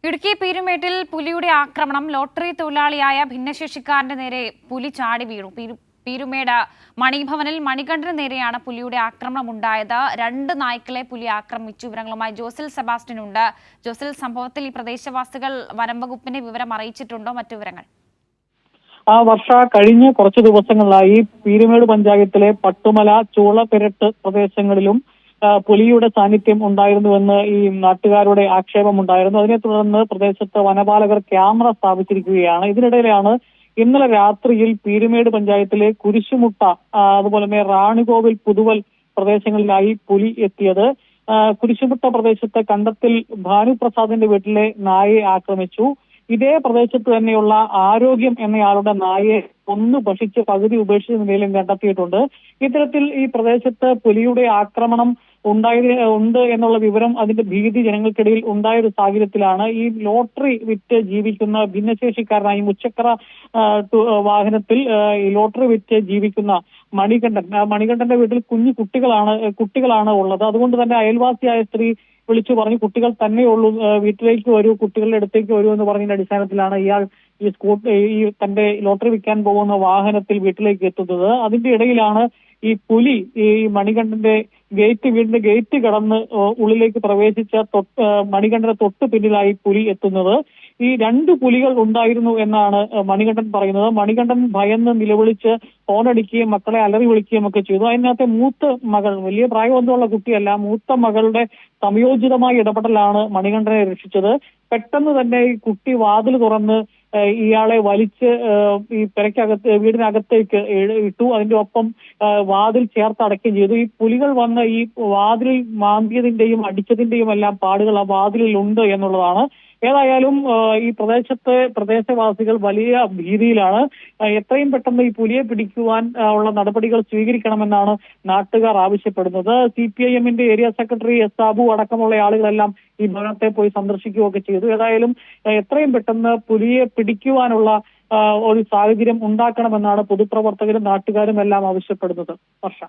ഇടുക്കി പീരുമേട്ടിൽ പുലിയുടെ ആക്രമണം. ലോട്ടറി തൊഴിലാളിയായ ഭിന്നശേഷിക്കാരന്റെ നേരെ പുലി ചാടി വീണു. പീരുമേട് മണിഭവനിൽ മണികണ്ഠന് നേരെയാണ് പുലിയുടെ ആക്രമണം ഉണ്ടായത്. 2 നായ്ക്കളെ പുലി ആക്രമിച്ചു. വിവരങ്ങളുമായി ജോസിൽ സെബാസ്റ്റ്യൻ ഉണ്ട്. ജോസിൽ, സംഭവത്തിൽ ഈ പ്രദേശവാസികൾ വനംവകുപ്പിനെ വിവരം അറിയിച്ചിട്ടുണ്ടോ? മറ്റു വിവരങ്ങൾ? വർഷ കഴിഞ്ഞ കുറച്ചു ദിവസങ്ങളിലായി പീരുമേട് പഞ്ചായത്തിലെ പട്ടുമല, ചൂളപ്പെരട്ട് പ്രദേശങ്ങളിലും പുലിയുടെ സാന്നിധ്യം ഉണ്ടായിരുന്നുവെന്ന് ഈ നാട്ടുകാരുടെ ആക്ഷേപമുണ്ടായിരുന്നു. അതിനെ തുടർന്ന് പ്രദേശത്ത് വനപാലകർ ക്യാമറ സ്ഥാപിച്ചിരിക്കുകയാണ്. ഇതിനിടയിലാണ് ഇന്നലെ രാത്രിയിൽ പീരുമേട് പഞ്ചായത്തിലെ കുരിശുമുട്ട, അതുപോലെ തന്നെ റാണികോവിൽ, പുതുവൽ പ്രദേശങ്ങളിലായി പുലി എത്തിയത്. കുരിശുമുട്ട പ്രദേശത്ത് കണ്ടത്തിൽ ഭാനുപ്രസാദിന്റെ വീട്ടിലെ നായയെ ആക്രമിച്ചു. ഇതേ പ്രദേശത്ത് തന്നെയുള്ള ആരോഗ്യം എന്നയാളുടെ നായയെ ഭക്ഷിച്ച് പകുതി ഉപേക്ഷിച്ച നിലയിലും കണ്ടെത്തിയിട്ടുണ്ട്. ഇത്തരത്തിൽ ഈ പ്രദേശത്ത് പുലിയുടെ ആക്രമണം ഉണ്ട് എന്നുള്ള വിവരം, അതിന്റെ ഭീതി ജനങ്ങൾക്കിടയിൽ ഉണ്ടായ ഒരു സാഹചര്യത്തിലാണ് ഈ ലോട്ടറി വിറ്റ് ജീവിക്കുന്ന ഭിന്നശേഷിക്കാരനായി മുച്ചക്ര വാഹനത്തിൽ ഈ ലോട്ടറി വിറ്റ് ജീവിക്കുന്ന മണികണ്ഠന്റെ വീട്ടിൽ കുട്ടികളാണ് ഉള്ളത്. അതുകൊണ്ട് തന്നെ അയൽവാസിയായ സ്ത്രീ വിളിച്ചു പറഞ്ഞു, കുട്ടികൾ തന്നെയുള്ളൂ, വീട്ടിലേക്ക് വരൂ, കുട്ടികളുടെ അടുത്തേക്ക് വരൂ എന്ന് പറഞ്ഞതിന്റെ അടിസ്ഥാനത്തിലാണ് ഇയാൾ ഈ തന്റെ ലോട്ടറി വിൽക്കാൻ പോകുന്ന വാഹനത്തിൽ വീട്ടിലേക്ക് എത്തുന്നത്. അതിന്റെ ഇടയിലാണ് ഈ പുലി ഈ മണികണ്ഠന്റെ വീടിന്റെ ഗേറ്റ് കടന്ന് ഉള്ളിലേക്ക് പ്രവേശിച്ച മണികണ്ഠന്റെ തൊട്ട് പിന്നിലായി പുലി എത്തുന്നത്. ഈ 2 പുലികൾ ഉണ്ടായിരുന്നു എന്നാണ് മണികണ്ഠൻ പറയുന്നത്. മണികണ്ഠൻ ഭയന്ന് നിലവിളിച്ച് ഫോണടിക്കുകയും മക്കളെ അലറി വിളിക്കുകയും ഒക്കെ ചെയ്തു. അതിനകത്തെ മൂത്ത മകൾ, വലിയ പ്രായമൊന്നുമുള്ള കുട്ടിയല്ല, മൂത്ത മകളുടെ സംയോജിതമായ ഇടപെടലാണ് മണികണ്ഠനെ രക്ഷിച്ചത്. പെട്ടെന്ന് തന്നെ ഈ കുട്ടി വാതിൽ തുറന്ന് ഇയാളെ വലിച്ച് ഈ വീടിനകത്തേക്ക് ഇട്ടു. അതിന്റെ ഒപ്പം വാതിൽ ചേർത്ത് അടയ്ക്കുകയും ചെയ്തു. ഈ പുലികൾ വന്ന് ഈ വാതിലിൽ മാന്തിയതിന്റെയും അടിച്ചതിന്റെയും എല്ലാം പാടുകൾ ആ വാതിലിൽ ഉണ്ട് എന്നുള്ളതാണ്. ഏതായാലും ഈ പ്രദേശവാസികൾ വലിയ ഭീതിയിലാണ്. എത്രയും പെട്ടെന്ന് ഈ പുലിയെ പിടിക്കുവാൻ ഉള്ള നടപടികൾ സ്വീകരിക്കണമെന്നാണ് നാട്ടുകാർ ആവശ്യപ്പെടുന്നത്. CPIM-ന്റെ ഏരിയ സെക്രട്ടറി സാബു അടക്കമുള്ള ആളുകളെല്ലാം ഈ ഭവനത്തെ പോയി സന്ദർശിക്കുകയൊക്കെ ചെയ്തു. ഏതായാലും എത്രയും പെട്ടെന്ന് പുലിയെ പിടിക്കുവാനുള്ള ഒരു സാഹചര്യം ഉണ്ടാക്കണമെന്നാണ് പൊതുപ്രവർത്തകരും നാട്ടുകാരും എല്ലാം ആവശ്യപ്പെടുന്നത്. വർഷ.